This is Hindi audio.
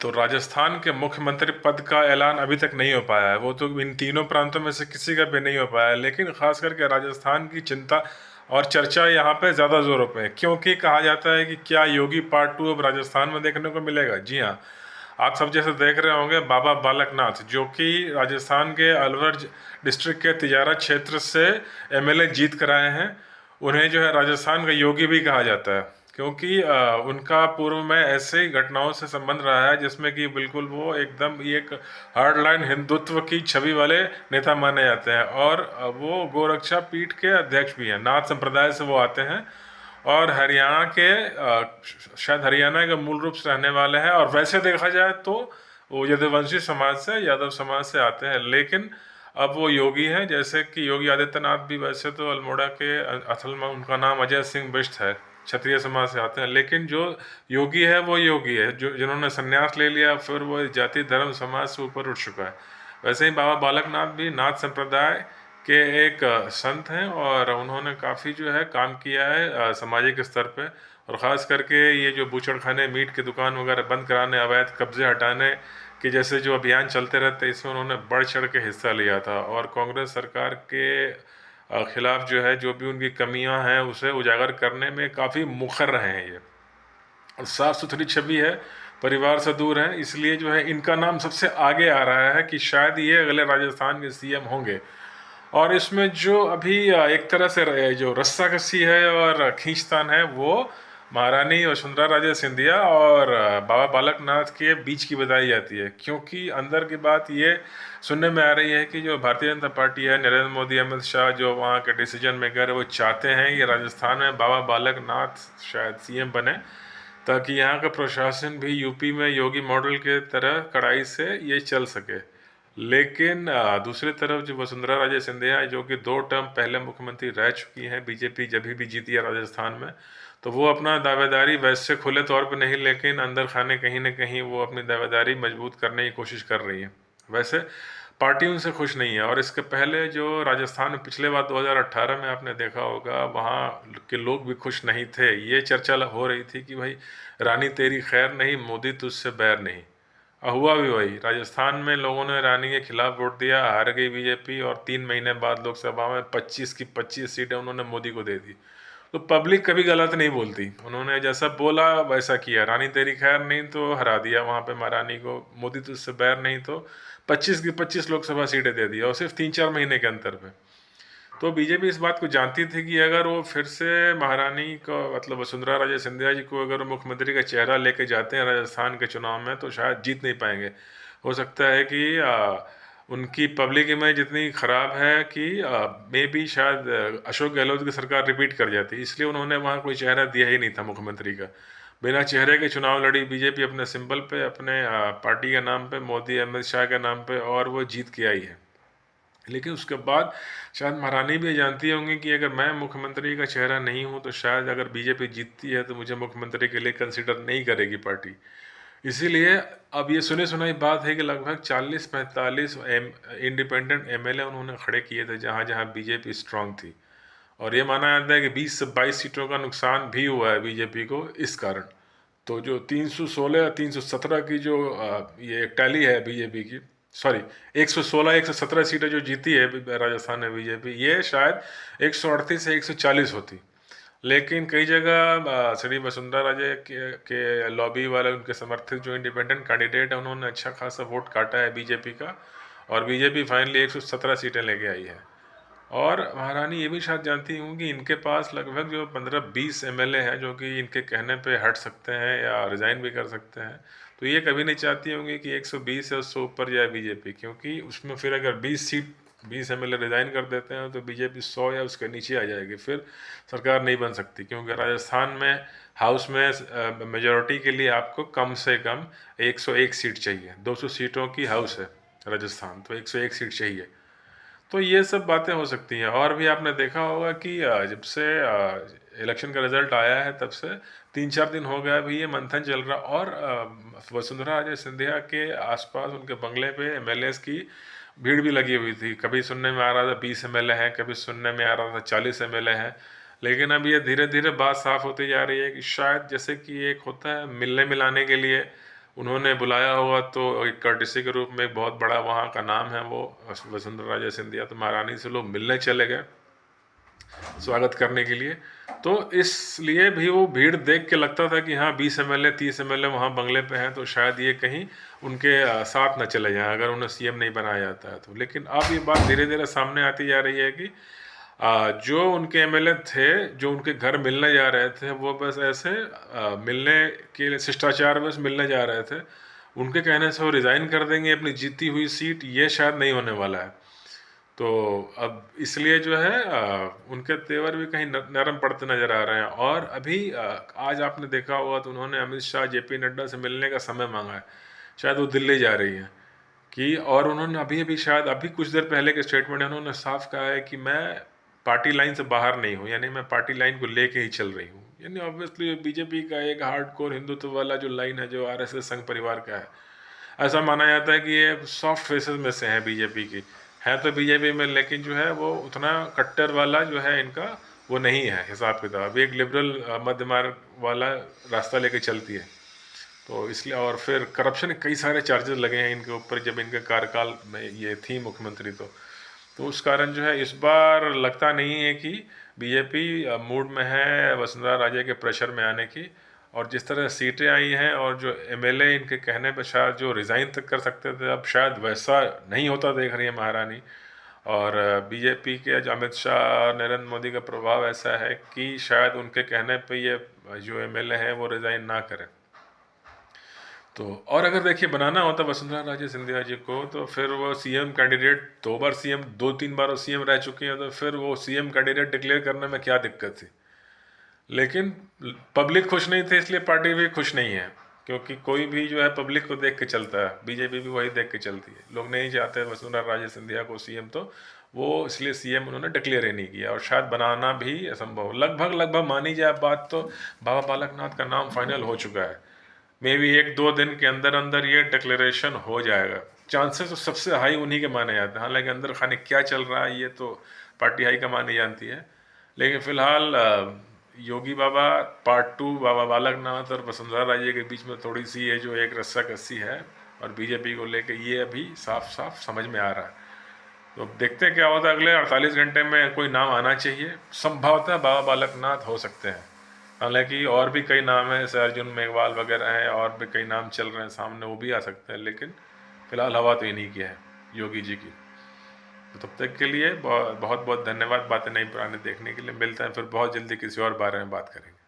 तो राजस्थान के मुख्यमंत्री पद का ऐलान अभी तक नहीं हो पाया है। वो तो इन तीनों प्रांतों में से किसी का भी नहीं हो पाया है, लेकिन खास करके राजस्थान की चिंता और चर्चा यहाँ पे ज़्यादा जोरों पे है, क्योंकि कहा जाता है कि क्या योगी पार्ट 2 अब राजस्थान में देखने को मिलेगा। जी हाँ, आप सब जैसे देख रहे होंगे, बाबा बालकनाथ जो कि राजस्थान के अलवर डिस्ट्रिक्ट के तिजारा क्षेत्र से एमएलए जीत कर आए हैं, उन्हें जो है राजस्थान का योगी भी कहा जाता है, क्योंकि उनका पूर्व में ऐसे ही घटनाओं से संबंध रहा है जिसमें कि बिल्कुल वो एकदम एक हार्डलाइन हिंदुत्व की छवि वाले नेता माने जाते हैं। और वो गोरक्षा पीठ के अध्यक्ष भी हैं, नाथ संप्रदाय से वो आते हैं, और हरियाणा के शायद हरियाणा के मूल रूप से रहने वाले हैं। और वैसे देखा जाए तो वो यदुवंशी समाज से, यादव समाज से आते हैं, लेकिन अब वो योगी हैं। जैसे कि योगी आदित्यनाथ भी वैसे तो अल्मोड़ा के, असल में उनका नाम अजय सिंह बिष्ट है, क्षत्रिय समाज से आते हैं, लेकिन जो योगी है वो योगी है जो जिन्होंने संन्यास ले लिया, फिर वो जाति धर्म समाज से ऊपर उठ चुका है। वैसे ही बाबा बालकनाथ भी नाथ संप्रदाय के एक संत हैं, और उन्होंने काफ़ी जो है काम किया है सामाजिक स्तर पे। और ख़ास करके ये जो बूचड़खाने, मीट की दुकान वगैरह बंद कराने, अवैध कब्जे हटाने के जैसे जो अभियान चलते रहते हैं, इसमें उन्होंने बढ़ चढ़ के हिस्सा लिया था। और कांग्रेस सरकार के खिलाफ जो है, जो भी उनकी कमियां हैं उसे उजागर करने में काफ़ी मुखर रहे हैं ये। और साफ सुथरी छवि है, परिवार से दूर है, इसलिए जो है इनका नाम सबसे आगे आ रहा है कि शायद ये अगले राजस्थान के सीएम होंगे। और इसमें जो अभी एक तरह से जो रस्साकसी है और खींचतान है, वो महारानी वसुंधरा राजे सिंधिया और बाबा बालकनाथ के बीच की बताई जाती है, क्योंकि अंदर की बात ये सुनने में आ रही है कि जो भारतीय जनता पार्टी है, नरेंद्र मोदी, अमित शाह, जो वहाँ के डिसीजन मेकर है, वो चाहते हैं कि राजस्थान में बाबा बालकनाथ शायद सीएम बने, ताकि यहाँ का प्रशासन भी यूपी में योगी मॉडल के तरह कड़ाई से ये चल सके। लेकिन दूसरी तरफ जो वसुंधरा राजे सिंधिया, जो कि 2 टर्म पहले मुख्यमंत्री रह चुकी हैं, बीजेपी जब भी जीती है राजस्थान में, तो वो अपना दावेदारी वैसे खुले तौर पे नहीं, लेकिन अंदर खाने कहीं ना कहीं वो अपनी दावेदारी मजबूत करने की कोशिश कर रही है। वैसे पार्टी उनसे खुश नहीं है। और इसके पहले जो राजस्थान में पिछले बार 2018 में आपने देखा होगा, वहाँ के लोग भी खुश नहीं थे। ये चर्चा हो रही थी कि भाई रानी तेरी खैर नहीं, मोदी तुझसे बैर नहीं। और हुआ भी वही, राजस्थान में लोगों ने रानी के खिलाफ वोट दिया, हार गई बीजेपी, और 3 महीने बाद लोकसभा में 25 की 25 सीटें उन्होंने मोदी को दे दी। तो पब्लिक कभी गलत नहीं बोलती, उन्होंने जैसा बोला वैसा किया। रानी तेरी खैर नहीं तो हरा दिया वहाँ पे महारानी को, मोदी तुझसे बैर नहीं तो 25 की 25 लोकसभा सीटें दे दी, और सिर्फ 3-4 महीने के अंतर पे। तो बीजेपी इस बात को जानती थी कि अगर वो फिर से महारानी को, मतलब वसुंधरा राजे सिंधिया जी को, अगर वो मुख्यमंत्री का चेहरा लेके जाते हैं राजस्थान के चुनाव में, तो शायद जीत नहीं पाएंगे। हो सकता है कि उनकी पब्लिक इमेज इतनी ख़राब है कि मे बी शायद अशोक गहलोत की सरकार रिपीट कर जाती, इसलिए उन्होंने वहाँ कोई चेहरा दिया ही नहीं था मुख्यमंत्री का। बिना चेहरे के चुनाव लड़ी बीजेपी, अपने सिंबल पे, अपने पार्टी के नाम पे, मोदी अमित शाह के नाम पे, और वो जीत के आई है। लेकिन उसके बाद शायद महारानी भी जानती होंगी कि अगर मैं मुख्यमंत्री का चेहरा नहीं हूँ, तो शायद अगर बीजेपी जीतती है तो मुझे मुख्यमंत्री के लिए कंसिडर नहीं करेगी पार्टी। इसीलिए अब ये सुनी सुनाई बात है कि लगभग 40-45 इंडिपेंडेंट एमएलए उन्होंने खड़े किए थे जहाँ जहाँ बीजेपी स्ट्रांग थी। और ये माना जाता है कि 20 से 22 सीटों का नुकसान भी हुआ है बीजेपी को इस कारण। तो जो 316 या 317 की जो ये टैली है बीजेपी की, सॉरी, 116 117 सीटें जो जीती है राजस्थान में बीजेपी, ये शायद 138 से 140 होती। लेकिन कई जगह श्री वसुंधरा राजे के लॉबी वाले, उनके समर्थित जो इंडिपेंडेंट कैंडिडेट है, उन्होंने अच्छा खासा वोट काटा है बीजेपी का, और बीजेपी फाइनली 117 सीटें लेके आई है। और महारानी ये भी शायद जानती होंगी कि इनके पास लगभग जो 15-20 एमएलए हैं जो कि इनके कहने पे हट सकते हैं या रिज़ाइन भी कर सकते हैं। तो ये कभी नहीं चाहती होंगी कि 120 या उससे ऊपर जाए बीजेपी, क्योंकि उसमें फिर अगर 20 एमएलए रिज़ाइन कर देते हैं तो बीजेपी 100 या उसके नीचे आ जाएगी, फिर सरकार नहीं बन सकती। क्योंकि राजस्थान में हाउस में मेजोरिटी के लिए आपको कम से कम 101 सीट चाहिए। 200 सीटों की हाउस है राजस्थान, तो 101 सीट चाहिए। तो ये सब बातें हो सकती हैं। और भी आपने देखा होगा कि जब से इलेक्शन का रिजल्ट आया है, तब से 3-4 दिन हो गया अभी ये मंथन चल रहा। और वसुंधरा राजे सिंधिया के आसपास उनके बंगले पे एमएलएस की भीड़ भी लगी हुई थी। कभी सुनने में आ रहा था 20 एमएलए हैं, कभी सुनने में आ रहा था 40 एमएलए हैं। लेकिन अब ये धीरे धीरे बात साफ होती जा रही है कि शायद, जैसे कि एक होता है मिलने मिलाने के लिए, उन्होंने बुलाया होगा तो एक कर्टिसी के रूप में एक बहुत बड़ा वहाँ का नाम है वो वसुंधरा राजे सिंधिया, तो महारानी से लोग मिलने चले गए स्वागत करने के लिए। तो इसलिए भी वो भीड़ देख के लगता था कि हाँ 20 MLA 30 MLA वहाँ बंगले पे हैं, तो शायद ये कहीं उनके साथ न चले जाएं अगर उन्हें CM नहीं बनाया जाता है तो। लेकिन अब ये बात धीरे धीरे सामने आती जा रही है कि जो उनके MLA थे, जो उनके घर मिलने जा रहे थे, वो बस ऐसे मिलने के लिए शिष्टाचार बस मिलने जा रहे थे। उनके कहने से वो रिज़ाइन कर देंगे अपनी जीती हुई सीट, ये शायद नहीं होने वाला है। तो अब इसलिए जो है उनके तेवर भी कहीं नरम पड़ते नज़र आ रहे हैं। और अभी आज आपने देखा होगा तो उन्होंने अमित शाह JP नड्डा से मिलने का समय मांगा है, शायद वो दिल्ली जा रही हैं कि, और उन्होंने अभी अभी शायद अभी कुछ देर पहले के स्टेटमेंट है, उन्होंने साफ कहा है कि मैं पार्टी लाइन से बाहर नहीं हूँ, यानी मैं पार्टी लाइन को लेके ही चल रही हूँ। यानी ऑब्वियसली बीजेपी का एक हार्डकोर हिंदुत्व वाला जो लाइन है, जो RSS संघ परिवार का है, ऐसा माना जाता है कि ये सॉफ्ट फेसेस में से है बीजेपी की, है तो बीजेपी में, लेकिन जो है वो उतना कट्टर वाला जो है इनका वो नहीं है हिसाब किताब, एक लिबरल मध्य मार्ग वाला रास्ता लेके चलती है। तो इसलिए, और फिर करप्शन कई सारे चार्जेस लगे हैं इनके ऊपर जब इनके कार्यकाल में ये थी मुख्यमंत्री, तो उस कारण जो है इस बार लगता नहीं है कि बीजेपी मूड में है वसुंधरा राजे के प्रेशर में आने की। और जिस तरह सीटें आई हैं और जो MLA इनके कहने पर शायद जो रिज़ाइन तक कर सकते थे, अब शायद वैसा नहीं होता देख रही है महारानी। और बीजेपी के जो अमित शाह नरेंद्र मोदी का प्रभाव ऐसा है कि शायद उनके कहने पे ये जो MLA हैं वो रिज़ाइन ना करें। तो और अगर देखिए बनाना होता वसुंधरा राजे सिंधिया जी को, तो फिर वो CM कैंडिडेट, 2 बार CM, 2-3 बार वो CM रह चुकी हैं, तो फिर वो CM कैंडिडेट डिक्लेयर करने में क्या दिक्कत थी। लेकिन पब्लिक खुश नहीं थी, इसलिए पार्टी भी खुश नहीं है, क्योंकि कोई भी जो है पब्लिक को देख के चलता है, बीजेपी भी वही देख के चलती है। लोग नहीं चाहते वसुंधरा राजे सिंधिया को CM, तो वो इसलिए CM उन्होंने डिक्लेयर ही नहीं किया, और शायद बनाना भी असंभव। लगभग मानी जाए बात तो बाबा बालकनाथ का नाम फाइनल हो चुका है, मे बी 1-2 दिन के अंदर अंदर ये डिक्लेरेशन हो जाएगा। चांसेस तो सबसे हाई उन्हीं के माने जाते हैं, हालांकि अंदर खाने क्या चल रहा है ये तो पार्टी हाई कमान ही जानती है। लेकिन फिलहाल योगी बाबा पार्ट 2, बाबा बालकनाथ और वसुंधरा राजे के बीच में थोड़ी सी ये जो एक रस्साकस्सी है, और बीजेपी को लेके ये अभी साफ साफ समझ में आ रहा है। तो अब देखते हैं क्या होता है। अगले 48 घंटे में कोई नाम आना चाहिए, संभवतः बाबा बालकनाथ हो सकते हैं। हालांकि और भी कई नाम हैं, जैसे अर्जुन मेघवाल वगैरह हैं, और भी कई नाम चल रहे हैं सामने, वो भी आ सकते हैं। लेकिन फिलहाल हवा तो इन्हीं की है, योगी जी की। तो तब तक के लिए बहुत बहुत धन्यवाद बातें नई पुरानी देखने के लिए। मिलते हैं फिर बहुत जल्दी किसी और बारे में बात करेंगे।